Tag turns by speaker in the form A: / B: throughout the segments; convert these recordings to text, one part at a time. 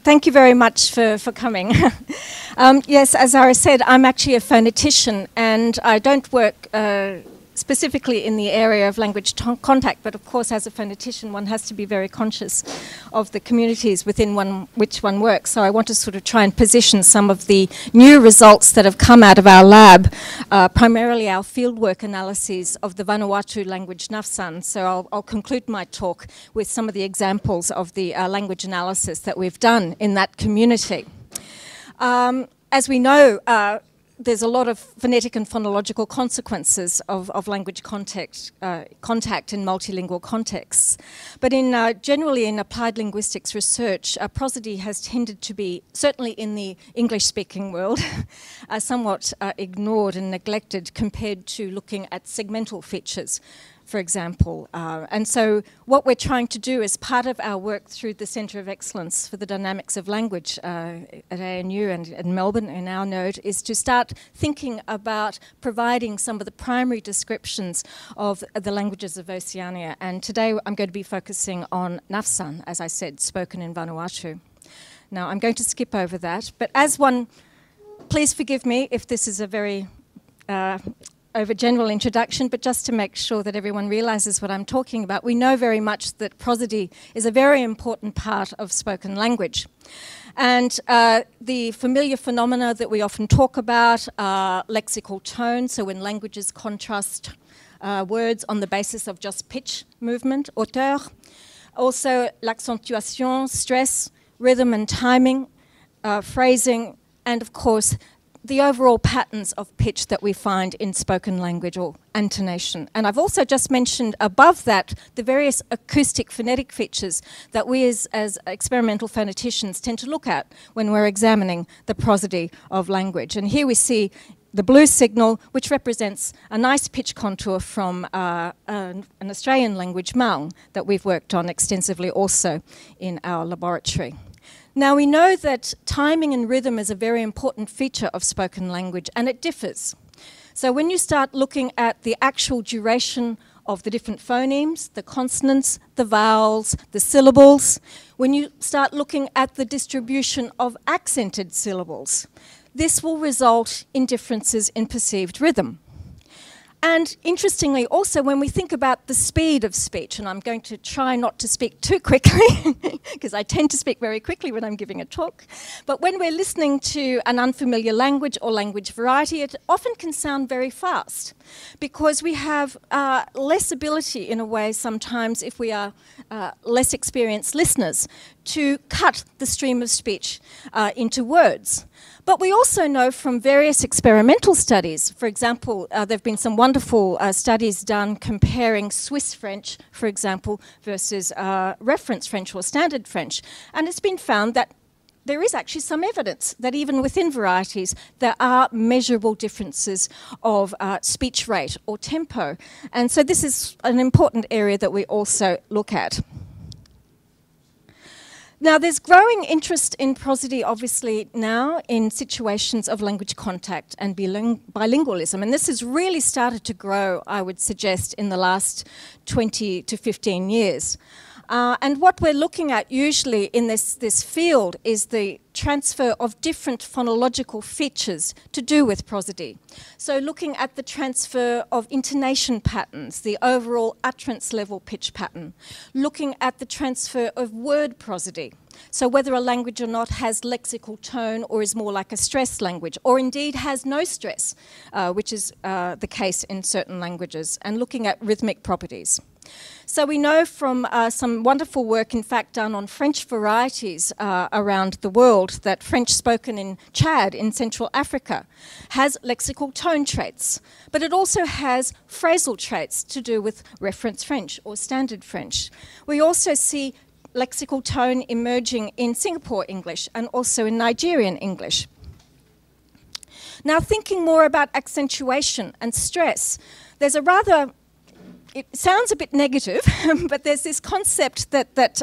A: Thank you very much for coming. Yes, as Zara said, I'm actually a phonetician, and I don't work specifically in the area of language contact, but of course as a phonetician one has to be very conscious of the communities within which one works. So I want to sort of try and position some of the new results that have come out of our lab, primarily our fieldwork analyses of the Vanuatu language Nafsan. So I'll conclude my talk with some of the examples of the language analysis that we've done in that community. As we know, there's a lot of phonetic and phonological consequences of language contact in multilingual contexts. But generally in applied linguistics research, prosody has tended to be, certainly in the English-speaking world, somewhat ignored and neglected compared to looking at segmental features, for example. And so what we're trying to do as part of our work through the Centre of Excellence for the Dynamics of Language at ANU and in Melbourne in our node is to start thinking about providing some of the primary descriptions of the languages of Oceania. And today I'm going to be focusing on Nafsan, as I said, spoken in Vanuatu. Now I'm going to skip over that, but as one, please forgive me if this is a very over general introduction, but just to make sure that everyone realises what I'm talking about, we know very much that prosody is a very important part of spoken language. And the familiar phenomena that we often talk about are lexical tone, so when languages contrast words on the basis of just pitch movement, hauteur. Also l'accentuation, stress, rhythm and timing, phrasing, and of course the overall patterns of pitch that we find in spoken language or intonation. And I've also just mentioned above that the various acoustic phonetic features that we as experimental phoneticians tend to look at when we're examining the prosody of language. And here we see the blue signal, which represents a nice pitch contour from an Australian language, Maung, that we've worked on extensively also in our laboratory. Now we know that timing and rhythm is a very important feature of spoken language, and it differs. So when you start looking at the actual duration of the different phonemes, the consonants, the vowels, the syllables, when you start looking at the distribution of accented syllables, this will result in differences in perceived rhythm. And interestingly, also, when we think about the speed of speech, and I'm going to try not to speak too quickly, because I tend to speak very quickly when I'm giving a talk, but when we're listening to an unfamiliar language or language variety, it often can sound very fast, because we have less ability, in a way, sometimes, if we are less experienced listeners, to cut the stream of speech into words. But we also know from various experimental studies, for example, there have been some wonderful studies done comparing Swiss French, for example, versus reference French or standard French. And it's been found that there is actually some evidence that even within varieties, there are measurable differences of speech rate or tempo. And so this is an important area that we also look at. Now, there's growing interest in prosody, obviously, now in situations of language contact and bilingualism. And this has really started to grow, I would suggest, in the last 20 to 15 years. And what we're looking at usually in this field is the transfer of different phonological features to do with prosody. So looking at the transfer of intonation patterns, the overall utterance level pitch pattern, looking at the transfer of word prosody, so whether a language or not has lexical tone or is more like a stressed language, or indeed has no stress, which is the case in certain languages, and looking at rhythmic properties. So we know from some wonderful work, in fact, done on French varieties around the world, that French spoken in Chad, in Central Africa, has lexical tone traits, but it also has phrasal traits to do with reference French or standard French. We also see lexical tone emerging in Singapore English and also in Nigerian English. Now, thinking more about accentuation and stress, there's a rather, it sounds a bit negative, but there's this concept that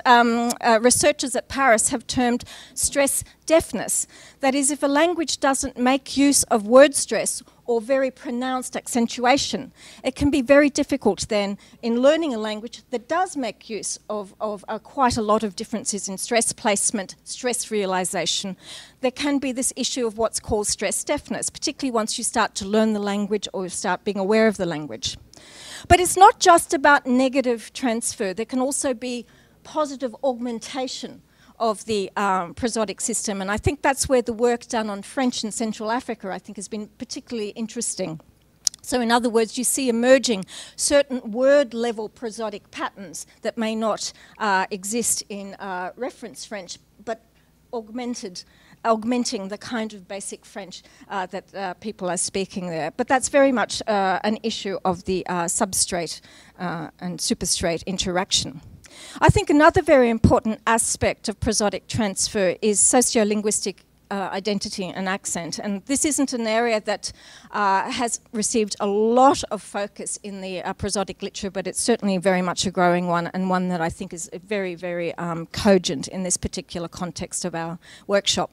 A: researchers at Paris have termed stress deafness. That is, if a language doesn't make use of word stress or very pronounced accentuation. It can be very difficult then in learning a language that does make use of quite a lot of differences in stress placement, stress realization. There can be this issue of what's called stress deafness, particularly once you start to learn the language or start being aware of the language. But it's not just about negative transfer. There can also be positive augmentation of the prosodic system, and I think that's where the work done on French in Central Africa, I think, has been particularly interesting. So in other words, you see emerging certain word-level prosodic patterns that may not exist in reference French, but augmenting the kind of basic French that people are speaking there. But that's very much an issue of the substrate and superstrate interaction. I think another very important aspect of prosodic transfer is sociolinguistic identity and accent. And this isn't an area that has received a lot of focus in the prosodic literature, but it's certainly very much a growing one, and one that I think is very, very cogent in this particular context of our workshop.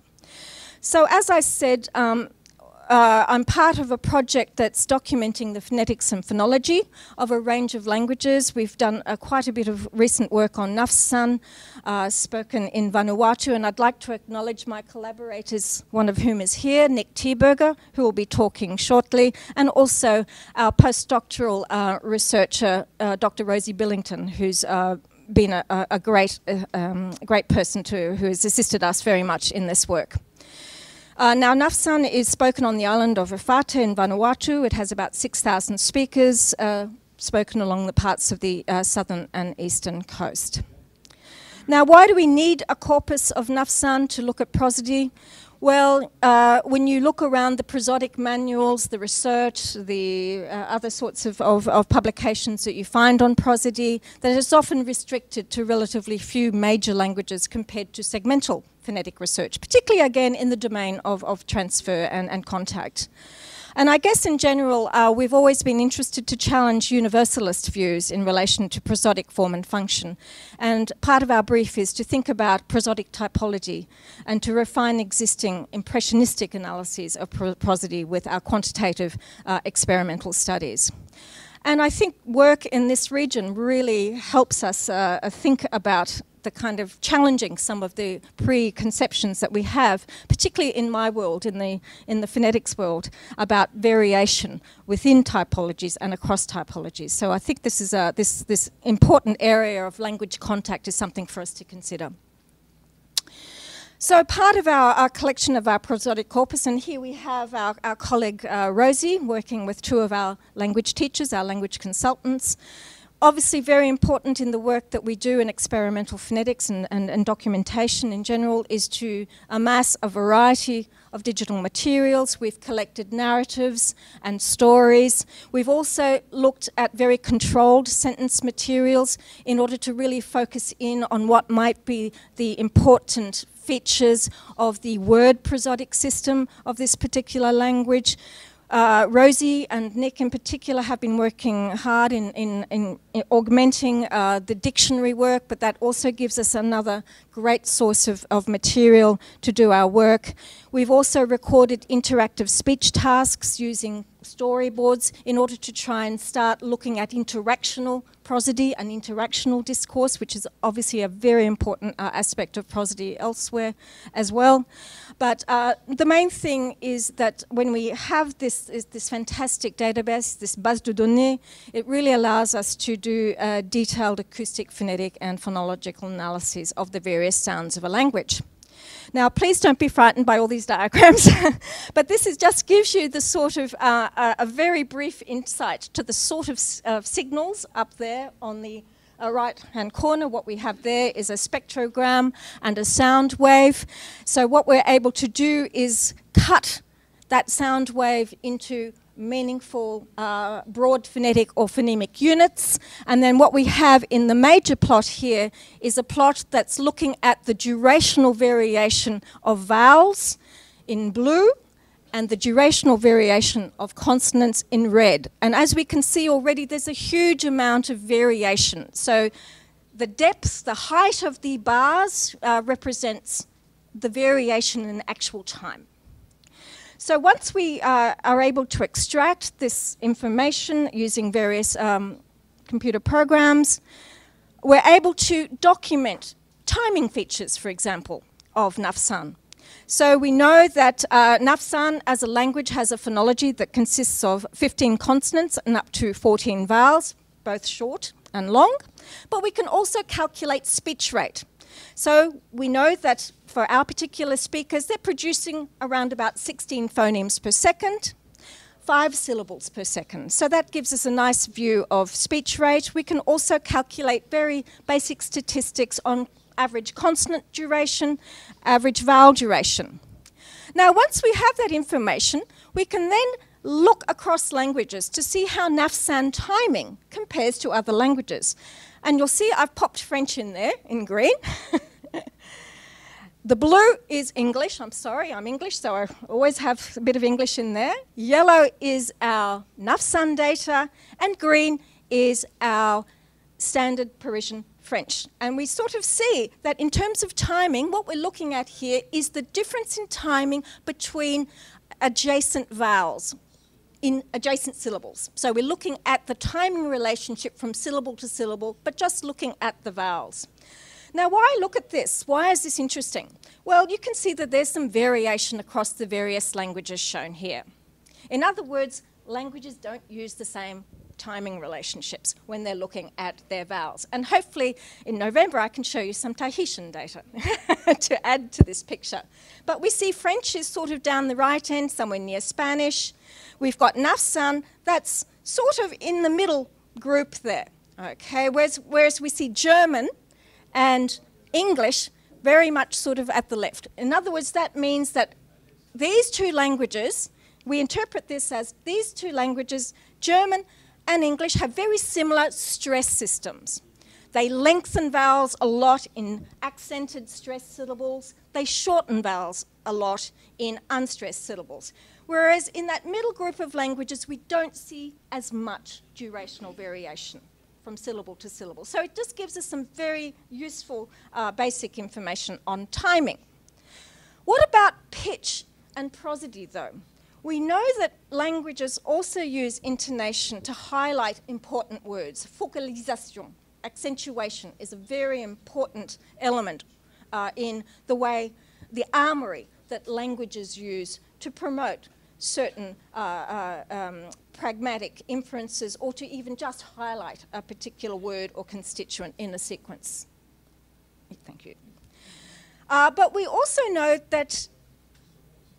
A: So as I said, I'm part of a project that's documenting the phonetics and phonology of a range of languages. We've done quite a bit of recent work on Nafsan, spoken in Vanuatu, and I'd like to acknowledge my collaborators, one of whom is here, Nick Tierberger, who will be talking shortly, and also our postdoctoral researcher, Dr. Rosie Billington, who's been a great person who has assisted us very much in this work. Now, Nafsan is spoken on the island of Efate in Vanuatu. It has about 6,000 speakers, spoken along the parts of the southern and eastern coast. Now, why do we need a corpus of Nafsan to look at prosody? Well, when you look around the prosodic manuals, the research, the other sorts of publications that you find on prosody, that is often restricted to relatively few major languages compared to segmental phonetic research, particularly again in the domain of transfer and contact. And I guess in general, we've always been interested to challenge universalist views in relation to prosodic form and function. And part of our brief is to think about prosodic typology and to refine existing impressionistic analyses of prosody with our quantitative experimental studies. And I think work in this region really helps us think about the kind of challenging some of the preconceptions that we have, particularly in my world, in the phonetics world, about variation within typologies and across typologies. So I think this is this important area of language contact is something for us to consider. So part of our collection of our prosodic corpus, and here we have our colleague Rosie working with two of our language teachers, our language consultants. Obviously very important in the work that we do in experimental phonetics and documentation in general is to amass a variety of digital materials. We've collected narratives and stories. We've also looked at very controlled sentence materials in order to really focus in on what might be the important features of the word prosodic system of this particular language. Rosie and Nick in particular have been working hard in augmenting the dictionary work, but that also gives us another great source of material to do our work. We've also recorded interactive speech tasks using storyboards in order to try and start looking at interactional prosody and interactional discourse, which is obviously a very important aspect of prosody elsewhere as well. But the main thing is that when we have this fantastic database, this base de données, it really allows us to do detailed acoustic, phonetic and phonological analyses of the various sounds of a language. Now, please don't be frightened by all these diagrams, but this just gives you the sort of a very brief insight to the sort of signals up there on the right-hand corner. What we have there is a spectrogram and a sound wave. So what we're able to do is cut that sound wave into meaningful broad phonetic or phonemic units, and then what we have in the major plot here is a plot that's looking at the durational variation of vowels in blue and the durational variation of consonants in red. And as we can see already, there's a huge amount of variation. So the depth, the height of the bars represents the variation in actual time. So once we are able to extract this information using various computer programs, we're able to document timing features, for example, of Nafsan. So we know that Nafsan as a language has a phonology that consists of 15 consonants and up to 14 vowels, both short and long. But we can also calculate speech rate. So we know that for our particular speakers, they're producing around about 16 phonemes per second, 5 syllables per second. So that gives us a nice view of speech rate. We can also calculate very basic statistics on average consonant duration, average vowel duration. Now, once we have that information, we can then look across languages to see how Nafsan timing compares to other languages. And you'll see I've popped French in there in green. The blue is English. I'm sorry, I'm English, so I always have a bit of English in there. Yellow is our Nafsan data, and green is our standard Parisian French. And we sort of see that in terms of timing, what we're looking at here is the difference in timing between adjacent vowels in adjacent syllables. So we're looking at the timing relationship from syllable to syllable, but just looking at the vowels. Now, why look at this? Why is this interesting? Well, you can see that there's some variation across the various languages shown here. In other words, languages don't use the same timing relationships when they're looking at their vowels. And hopefully in November I can show you some Tahitian data to add to this picture. But we see French is sort of down the right end, somewhere near Spanish. We've got Nafsan, that's sort of in the middle group there. Okay, whereas we see German and English very much sort of at the left. In other words, that means that these two languages, we interpret this as these two languages, German and English, have very similar stress systems. They lengthen vowels a lot in accented stressed syllables. They shorten vowels a lot in unstressed syllables. Whereas in that middle group of languages, we don't see as much durational variation from syllable to syllable. So it just gives us some very useful basic information on timing. What about pitch and prosody, though? We know that languages also use intonation to highlight important words. Focalisation, accentuation, is a very important element in the way, the armory that languages use to promote certain pragmatic inferences or to even just highlight a particular word or constituent in a sequence. Thank you. But we also know that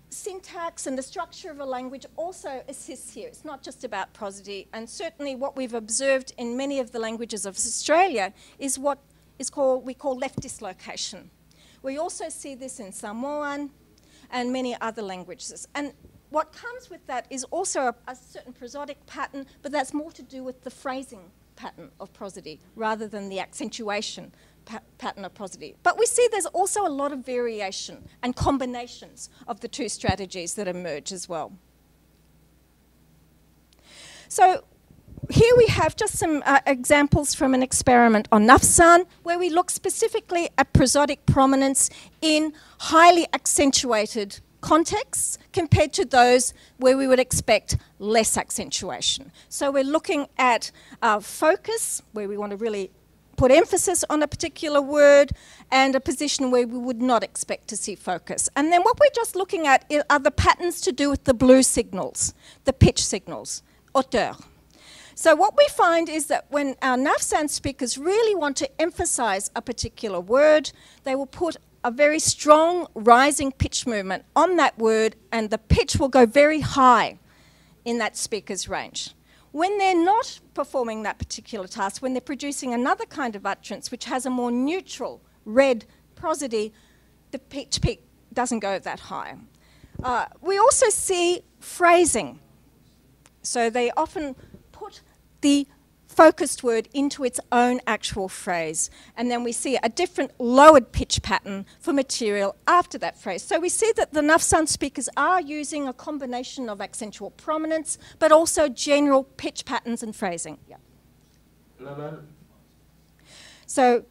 A: syntax and the structure of a language also assists here. It's not just about prosody, and certainly what we've observed in many of the languages of Australia is what we call left dislocation. We also see this in Samoan and many other languages. And what comes with that is also a certain prosodic pattern, but that's more to do with the phrasing pattern of prosody rather than the accentuation pattern of prosody. But we see there's also a lot of variation and combinations of the two strategies that emerge as well. So here we have just some examples from an experiment on Nafsan, where we look specifically at prosodic prominence in highly accentuated contexts compared to those where we would expect less accentuation. So we're looking at focus, where we want to really put emphasis on a particular word, and a position where we would not expect to see focus. And then what we're just looking at are the patterns to do with the blue signals, the pitch signals, hauteur. So what we find is that when our Nafsan speakers really want to emphasize a particular word, they will put a very strong rising pitch movement on that word, and the pitch will go very high in that speaker's range. When they're not performing that particular task, when they're producing another kind of utterance which has a more neutral red prosody, the pitch peak doesn't go that high. We also see phrasing. So they often put the focused word into its own actual phrase, and then we see a different lowered pitch pattern for material after that phrase. So we see that the Nafsan speakers are using a combination of accentual prominence, but also general pitch patterns and phrasing. Yeah. So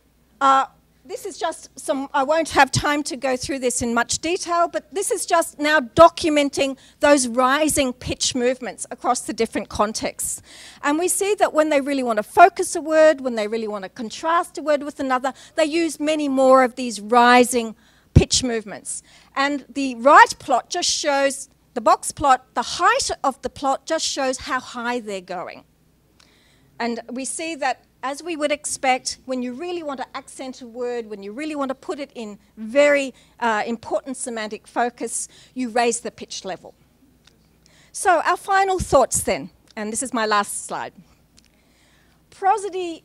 A: this is just some, I won't have time to go through this in much detail, but this is just now documenting those rising pitch movements across the different contexts. And we see that when they really want to focus a word, when they really want to contrast a word with another, they use many more of these rising pitch movements. And the right plot just shows, the box plot, the height of the plot just shows how high they're going. And we see that, as we would expect, when you really want to accent a word, when you really want to put it in very important semantic focus, you raise the pitch level. So our final thoughts then, and this is my last slide. Prosody,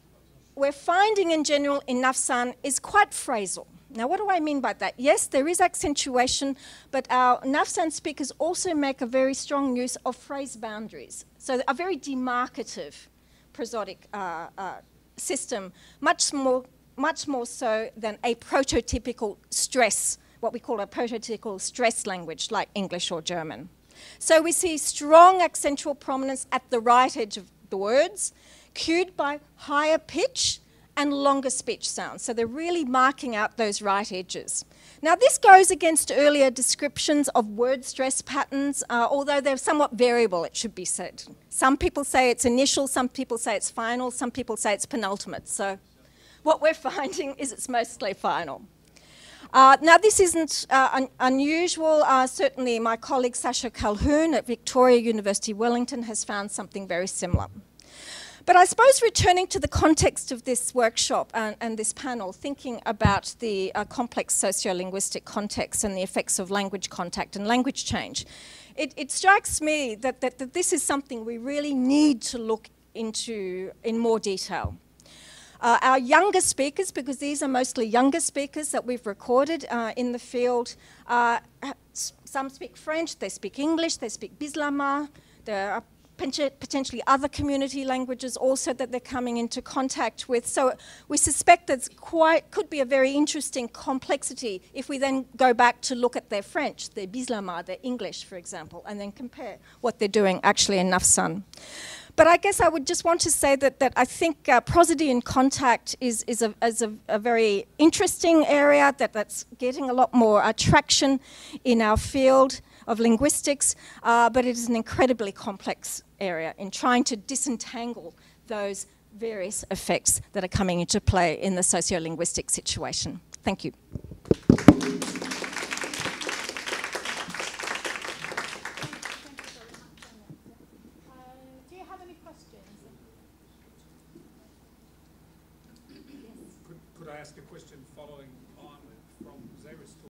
A: we're finding in general in Nafsan, is quite phrasal. Now, what do I mean by that? Yes, there is accentuation, but our Nafsan speakers also make a very strong use of phrase boundaries. So a very demarcative prosodic system, much more so than a prototypical stress, what we call a prototypical stress language like English or German. So we see strong accentual prominence at the right edge of the words, cued by higher pitch and longer speech sounds. So they're really marking out those right edges. Now this goes against earlier descriptions of word stress patterns, although they're somewhat variable, it should be said. Some people say it's initial, some people say it's final, some people say it's penultimate. So what we're finding is it's mostly final. Now this isn't unusual. Certainly my colleague Sasha Calhoun at Victoria University Wellington has found something very similar. But I suppose returning to the context of this workshop and this panel, thinking about the complex sociolinguistic context and the effects of language contact and language change, it strikes me that this is something we really need to look into in more detail. Our younger speakers, because these are mostly younger speakers that we've recorded in the field, some speak French, they speak English, they speak Bislama, there are potentially other community languages also that they're coming into contact with. So we suspect that could be a very interesting complexity if we then go back to look at their French, their Bislama, their English, for example, and then compare what they're doing actually in Nafsan. But I guess I would just want to say that I think prosody and contact is a very interesting area that's getting a lot more traction in our field of linguistics, but it is an incredibly complex area in trying to disentangle those various effects that are coming into play in the sociolinguistic situation. Thank you.
B: Do you have any questions?
C: Could I ask a question following on from Zaira's talk?